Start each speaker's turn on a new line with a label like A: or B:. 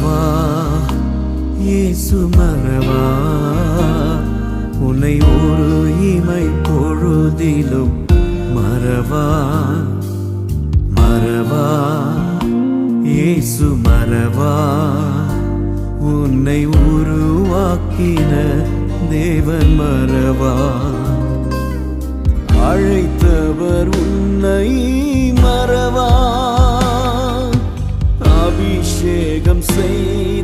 A: மறவா இயேசு மறவா உன்னை ஒரு இமை பொழுதிலும் மறவா மறவா இயேசு மறவா உன்னை உருவாக்கின தேவன் மறவா அழைத்தவர் உன்னை மறவா அபிஷேகம் செய்